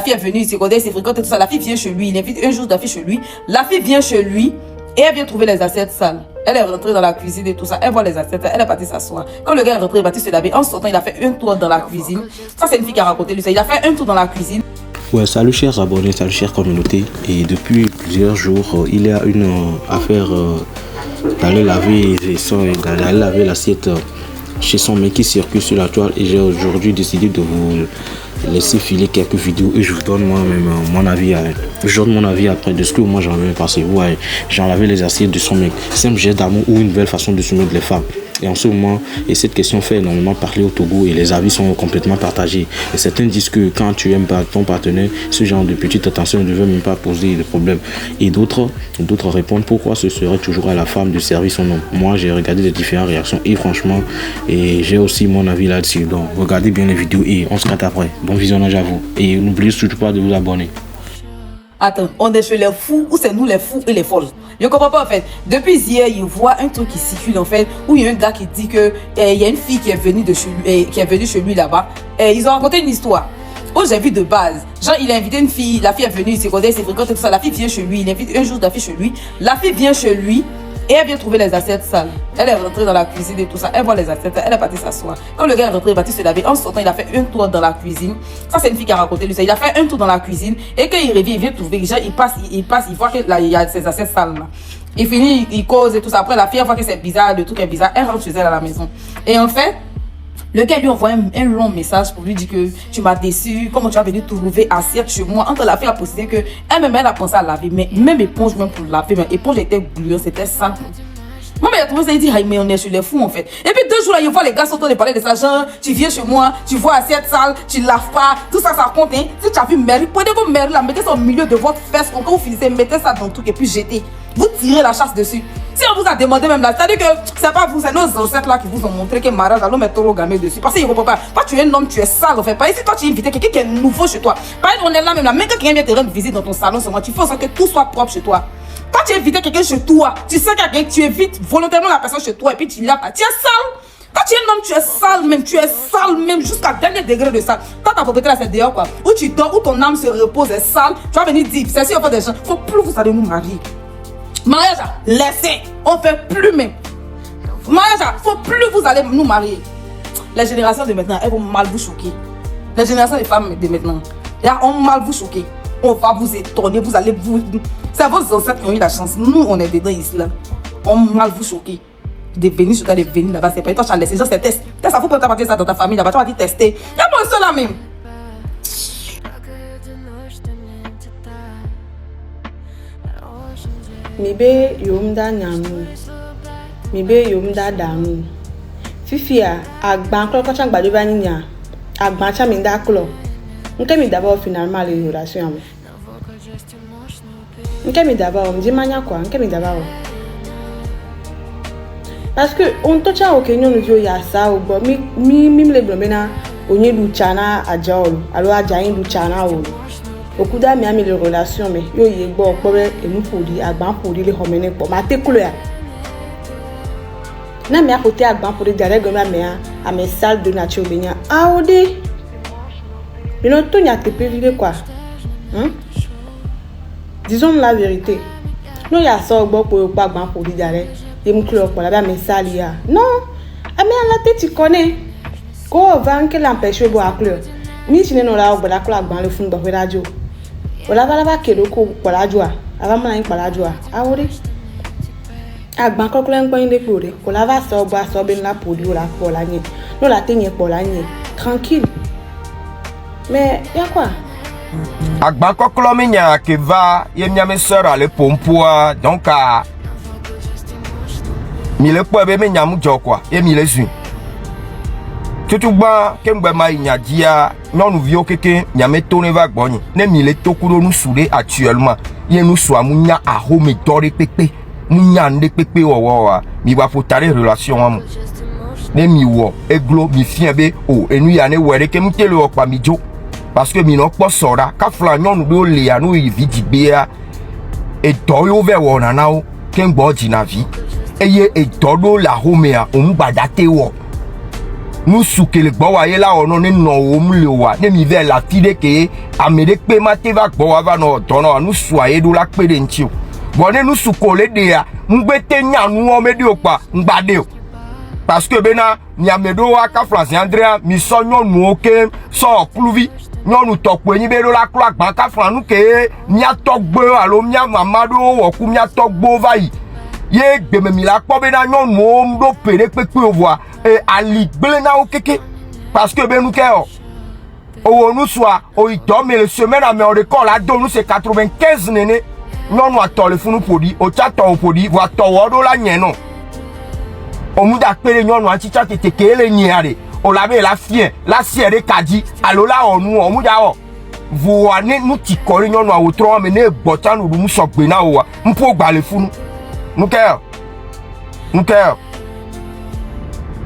La fille est venue, il se connaît, il se fréquente, tout ça. La fille vient chez lui, il invite un jour la fille chez lui. La fille vient chez lui et elle vient trouver les assiettes sales. Elle est rentrée dans la cuisine et tout ça. Elle voit les assiettes, elle est partie s'asseoir. Quand le gars est rentré, il est parti se laver. En sortant, il a fait un tour dans la cuisine. Ça, c'est une fille qui a raconté lui ça. Il a fait un tour dans la cuisine. Ouais, salut chers abonnés, salut chère communauté. Et depuis plusieurs jours, il y a une affaire d'aller laver l'assiette chez son mec qui circule sur la toile. Et j'ai aujourd'hui décidé de vous laisser filer quelques vidéos et je vous donne moi-même mon avis. Je donne mon avis après de ce que moi j'en avais passé. Ouais, j'ai lavé les assiettes de son mec. C'est un geste d'amour ou une nouvelle façon de soumettre les femmes. Et en ce moment, et cette question fait énormément parler au Togo et les avis sont complètement partagés. Et certains disent que quand tu aimes pas ton partenaire, ce genre de petite attention ne devait même pas poser de problème. Et d'autres répondent pourquoi ce serait toujours à la femme de servir son homme. Moi, j'ai regardé les différentes réactions et franchement, et j'ai aussi mon avis là-dessus. Donc, regardez bien les vidéos et on se capte après. Bon visionnage à vous. Et n'oubliez surtout pas de vous abonner. Attends, on est chez les fous ou c'est nous les fous et les folles? Je ne comprends pas en fait. Depuis hier, il voit un truc qui circule en fait, où il y a un gars qui dit que il y a une fille qui est venue chez lui là-bas. Ils ont raconté une histoire. Oh, j'ai vu de base. Genre, il a invité une fille, la fille est venue, il se connaît, il se fréquente, tout ça. La fille vient chez lui, il invite un jour la fille chez lui. La fille vient chez lui et elle vient trouver les assiettes sales. Elle est rentrée dans la cuisine et tout ça. Elle voit les assiettes, elle est partie s'asseoir. Quand le gars est rentré, il est parti se laver. En sortant, il a fait un tour dans la cuisine. Ça, c'est une fille qui a raconté lui ça. Il a fait un tour dans la cuisine et quand il revient, il vient trouver. Genre, il passe, il voit qu'il y a ces assiettes sales là. Il finit, il cause et tout ça. Après, la fille voit que c'est bizarre, le truc est bizarre. Elle rentre chez elle à la maison. Et en fait, le gars lui envoie un long message pour lui dire que tu m'as déçu, comment tu as venu trouver assiette chez moi. Entre la fille a précisé que elle-même, elle a pensé à laver, mais même éponge, même pour laver, mais éponge était bouillante, c'était sale. Moi, il a trouvé ça, il dit, mais on est chez les fous en fait. Et puis 2 jours là, il voit les gars sortant de parler de ça, genre, tu viens chez moi, tu vois assiette sale, tu laves pas, tout ça, ça compte. Hein. Si tu as vu Mary, prenez vos Mary là, mettez ça au milieu de votre fesse, quand vous finissez, mettez ça dans le truc et puis jetez. Vous tirez la chasse dessus. Si on vous a demandé même là, c'est-à-dire que c'est pas vous, c'est nos ancêtres là qui vous ont montré que mariage, allons mettre trop gamé dessus. Parce qu'ils ne comprennent pas. Toi, tu es un homme, tu es sale en fait. Pas ici, toi, tu es invité quelqu'un qui est nouveau chez toi. Par exemple, on est là même là, même quand quelqu'un vient te rendre visite dans ton salon, c'est moi, tu fais en sorte que tout soit propre chez toi. Quand tu invites quelqu'un chez toi, tu sais que tu invites volontairement la personne chez toi et puis tu l'as pas. Tu es sale. Quand tu es un homme, tu es sale même jusqu'à dernier degré de sale. Quand ta propriété là, c'est dehors quoi. Où tu dors, où ton âme se repose est sale, tu vas venir dire, c'est si on fait des gens, faut plus vous allez nous marier. Mariage, laissez, on fait plus même. Mariage, faut plus vous allez nous marier. Les générations de maintenant, elles vont mal vous choquer. Les générations des femmes de maintenant, elles vont mal vous choquer. On va vous étonner, vous allez vous... C'est vos ancêtres qui ont eu la chance. Nous, on est dedans ici là. On va mal vous choquer. De venir sur toi, de venir là-bas, c'est pas toi, tu as laissé. Genre, c'est test. Ça, faut pas partir ça dans ta famille là-bas. Tu vas dire tester. Il y a pas ça là même. Mibe yomda nyamu. Mibe yomda damu. Fifia, agban klo chang gbadu ba ninya. Agban cha minda klo. Nke mi d'abord finalement les relations. Nke mi d'abord, me dit mania quoi, nke mi d'abord. Parce que on touche au Kenya nous dit ya ça ou bon mi le blomena onye du chana ajaolu. Alors ajayin du chana ou. Beaucoup d'amis ami les relations mais yo ye gbo pobre e mu fodi agban fodi le homene po ma te kulo ya. Na me akote agban fodi dare go ma me a me salle de nature benya. Ah odi. Mais non, tout n'y a pas de quoi. Disons la vérité. Nous, il y a ça pour pas grand pour dire et mon club pour la mais ça il y a. Non. Ah mais la tête tu connais. Quoi va que l'empêcher de boire club. Ni si nous là au la club dans le fond de la radio. Voilà va que le coup pour la joie. Avant moi pour la joie. Ah oui. Ah ban ko club point de pleurer. Pour la va ça boire ça ben la pour la nuit. Nous la tenir pour la nuit. Tranquille. Mais y'a quoi? Agban kokolo mi nya ke va ye mia me sera le pompoa donc a mi le po be me nya mu jo kwa ye mi le zu tutu gba ke ngbe ma nya dia nonu vi o keke nya me to ne va gbonyi ne mi le to kuro nu sure actuellement ye nu so amu nya aho mi dore pepe mu nya nde pepe wo wa mi wa fo tare relation amu ne mi wo eglo mi fien be o enu ya ne were ke mu tele o pa mi jo. Parce que mino pas sora ka flanyon nous le anu vidi bia et toyo ve wona nao ken gbo ji na vi eye e todo la homea o mbadate wo nous soukele gbawa ye la ono ne no omle wa ne mi ve la tide ke amede pe mate va gbawa va no tono nous soye do la pe de nti o bon ne nous soukole de ya ngbete nyanu o mede o pa ngbade o parce que bena nyamedo wa ka France Andrea mi so nyonu oke so pluvi nyonu tokpo yin be do la klo agba ka France nu ke nya togbo alo nya mamado wo ku nya togbo vai ye gbeme mi la po bena nyonu o ndo pere pepe o voa et ali gbele na o keke parce que benu ke o nous soit o ito mais le semaine à me on record la do nous c'est 95 nene nyonu atole funu podi o cha to podi vo to wo do la yen no o mu da pere nyonu anti cha tete ke le nyiare o la be la fien la siere kaji alo la onu o mu da o vo ane nu ti kore nyonu awo tro me ne gbota nu mu so gbe na o wa mpo gba le funu nuke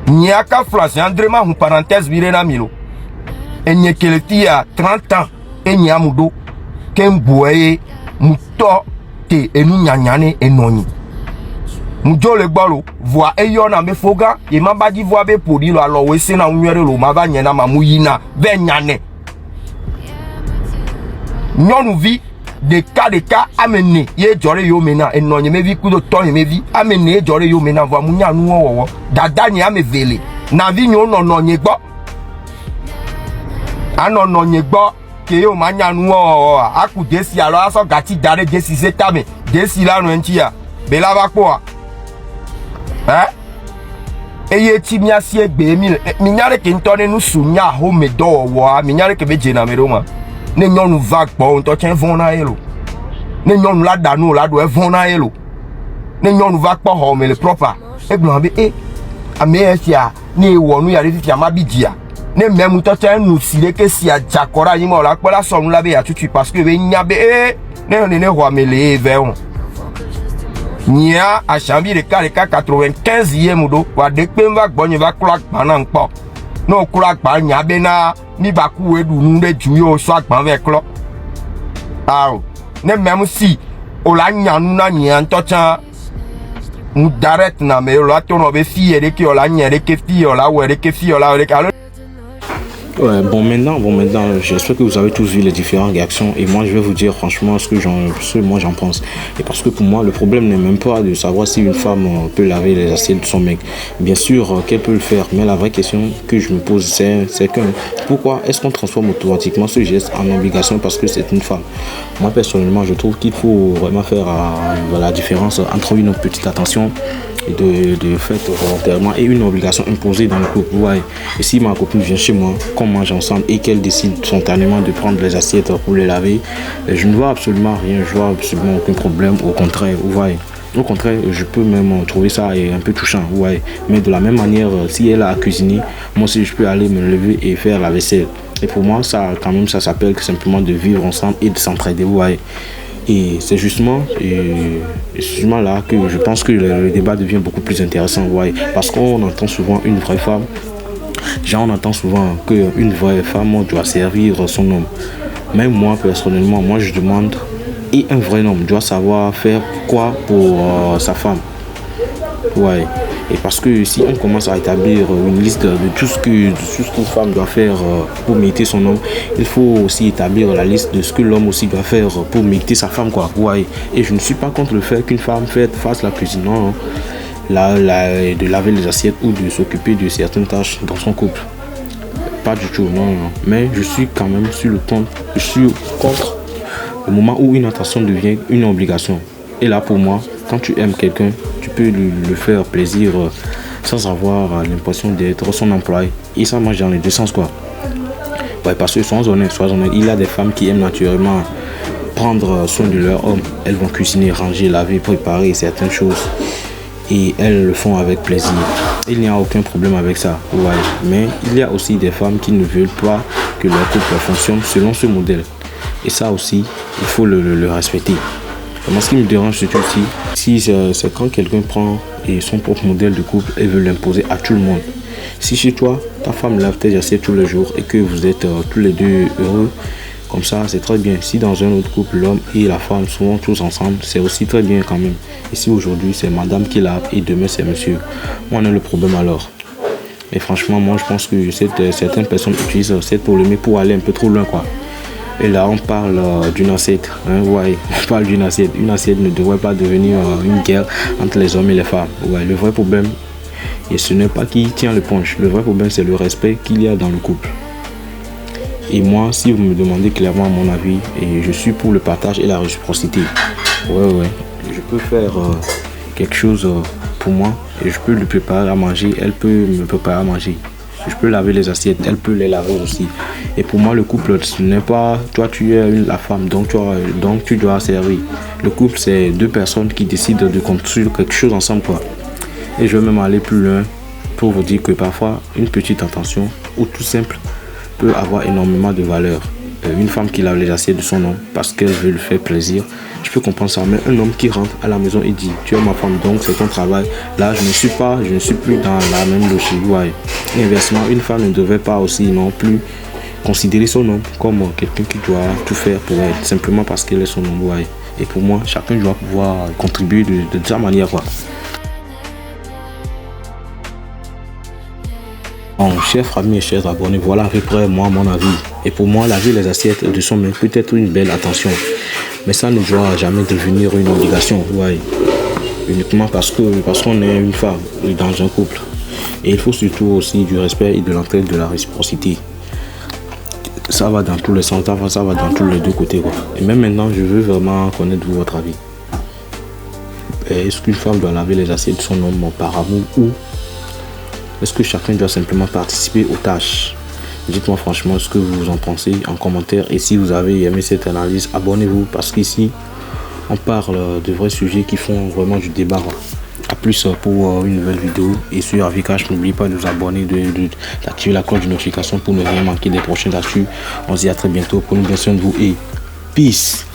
Niaka France Andrema hu parenthèse virena milo enye keleti a 30 ans enya mudo kemboye muto te enu nyanyane enonyi mujo le gbalo voa eyo na me foga e mabadi voa be podi lo alo we se na nwere lo maba nyena mamuyina be nyane nyonu vi de cas amene ye jore yo mena enonye mevi kudo to mevi amene ye jore yo mena voa munya nu wo dada ni amevele na vi nyo no nye gbo ano nye gbo ke yo manya nu wo aku desi alo aso gati dare desi setame desi lanu entia bela ba po eye ti mi asi egbe mi nyare ke ntone nu sunya ho me do wo mi nyare ke beje na me roma ne nyonu va gbo nto chen fon na yelo ne nyonu la danu la do e fon na yelo ne nyonu va gbo ho me le proper e gbon be ame esia ni wonu ya ri ma bidia ne memu to chen nu sire ke si ajakora yin mo la pe la so nu la be ya tutu parce que be nya be ne ho amele ve on nia a janvier de 95e mudo wa de pe va gbonyin va klo agban na npo no klo agban nya be na mi ba ku edu nu de ju yo so agban ve klo aw ne mem si o la nya nu na nya nto chan mu direct na me lo to no be fi ere ki o la nya ere ke fi o la we ere ke fi o la ere ka. Ouais, bon maintenant, j'espère que vous avez tous vu les différentes réactions et moi je vais vous dire franchement ce que moi j'en pense. Et parce que pour moi le problème n'est même pas de savoir si une femme peut laver les assiettes de son mec. Bien sûr qu'elle peut le faire, mais la vraie question que je me pose c'est que pourquoi est-ce qu'on transforme automatiquement ce geste en obligation parce que c'est une femme? Moi personnellement je trouve qu'il faut vraiment faire la différence entre une petite attention de fait volontairement et une obligation imposée dans le couple. Ouais. Et si ma copine vient chez moi, qu'on mange ensemble et qu'elle décide spontanément de prendre les assiettes pour les laver, je ne vois absolument rien, je vois absolument aucun problème. Au contraire, ouais. Au contraire, je peux même trouver ça un peu touchant. Ouais. Mais de la même manière, si elle a cuisiné, moi aussi je peux aller me lever et faire la vaisselle. Et pour moi, ça quand même, ça s'appelle simplement de vivre ensemble et de s'entraider. Ouais. Et c'est justement là que je pense que le débat devient beaucoup plus intéressant. Ouais, parce qu'on entend souvent une vraie femme. On entend souvent qu'une vraie femme doit servir son homme. Même moi, personnellement, je demande, et un vrai homme doit savoir faire quoi pour sa femme. Ouais. Et parce que si on commence à établir une liste de tout ce qu'une femme doit faire pour mériter son homme, il faut aussi établir la liste de ce que l'homme aussi doit faire pour mériter sa femme, quoi. Ouais. Et je ne suis pas contre le fait qu'une femme fasse la cuisine, non, de laver les assiettes ou de s'occuper de certaines tâches dans son couple. Pas du tout, non. Mais je suis quand même je suis contre le moment où une attention devient une obligation. Et là, pour moi, quand tu aimes quelqu'un, tu peux lui faire plaisir sans avoir l'impression d'être son employé. Et ça marche dans les deux sens, quoi. Ouais, parce que sois honnête, il y a des femmes qui aiment naturellement prendre soin de leur homme. Elles vont cuisiner, ranger, laver, préparer certaines choses. Et elles le font avec plaisir. Il n'y a aucun problème avec ça. Ouais. Mais il y a aussi des femmes qui ne veulent pas que leur couple fonctionne selon ce modèle. Et ça aussi, il faut le respecter. Moi, ce qui me dérange surtout aussi, c'est quand quelqu'un prend son propre modèle de couple et veut l'imposer à tout le monde. Si chez toi, ta femme lave tes assiettes tous les jours et que vous êtes tous les deux heureux, comme ça, c'est très bien. Si dans un autre couple, l'homme et la femme sont tous ensemble, c'est aussi très bien quand même. Et si aujourd'hui, c'est madame qui lave et demain, c'est monsieur, on a le problème alors. Et franchement, moi je pense que certaines personnes utilisent cette polémique pour aller un peu trop loin, quoi. Et là, on parle d'une assiette. Hein, ouais, on parle d'une assiette. Une assiette ne devrait pas devenir une guerre entre les hommes et les femmes. Ouais, le vrai problème, et ce n'est pas qui tient le punch. Le vrai problème, c'est le respect qu'il y a dans le couple. Et moi, si vous me demandez clairement mon avis, et je suis pour le partage et la réciprocité. Ouais. Je peux faire quelque chose pour moi et je peux lui préparer à manger. Elle peut me préparer à manger. Je peux laver les assiettes, elle peut les laver aussi. Et pour moi, le couple, ce n'est pas toi, tu es la femme, donc tu dois servir. Le couple, c'est deux personnes qui décident de construire quelque chose ensemble, quoi. Et je vais même aller plus loin pour vous dire que parfois, une petite attention ou tout simple peut avoir énormément de valeur. Une femme qui lave les assiettes de son homme parce qu'elle veut lui faire plaisir, je peux comprendre ça. Mais un homme qui rentre à la maison et dit tu es ma femme donc c'est ton travail, là je ne suis plus dans la même logique. Ouais. Et inversement, une femme ne devait pas aussi non plus considérer son homme comme quelqu'un qui doit tout faire pour elle simplement parce qu'elle est son homme. Ouais. Et pour moi, chacun doit pouvoir contribuer de sa manière, quoi. Bon, chers amis et chers abonnés, voilà à peu près moi mon avis. Et pour moi, laver les assiettes de son mari peut être une belle attention. Mais ça ne doit jamais devenir une obligation. Ouais. Uniquement parce qu'on est une femme dans un couple. Et il faut surtout aussi du respect et de l'entraide, de la réciprocité. Ça va dans tous les sens, ça va dans tous les deux côtés, quoi. Et même maintenant, je veux vraiment connaître votre avis. Est-ce qu'une femme doit laver les assiettes de son homme par amour ou est-ce que chacun doit simplement participer aux tâches? Dites-moi franchement ce que vous en pensez en commentaire. Et si vous avez aimé cette analyse, abonnez-vous parce qu'ici, on parle de vrais sujets qui font vraiment du débat. A plus pour une nouvelle vidéo. Et sur Avikash, n'oubliez pas de vous abonner, d'activer la cloche de notification pour ne rien manquer des prochaines actus. On se dit à très bientôt. Prenez bien soin de vous et peace.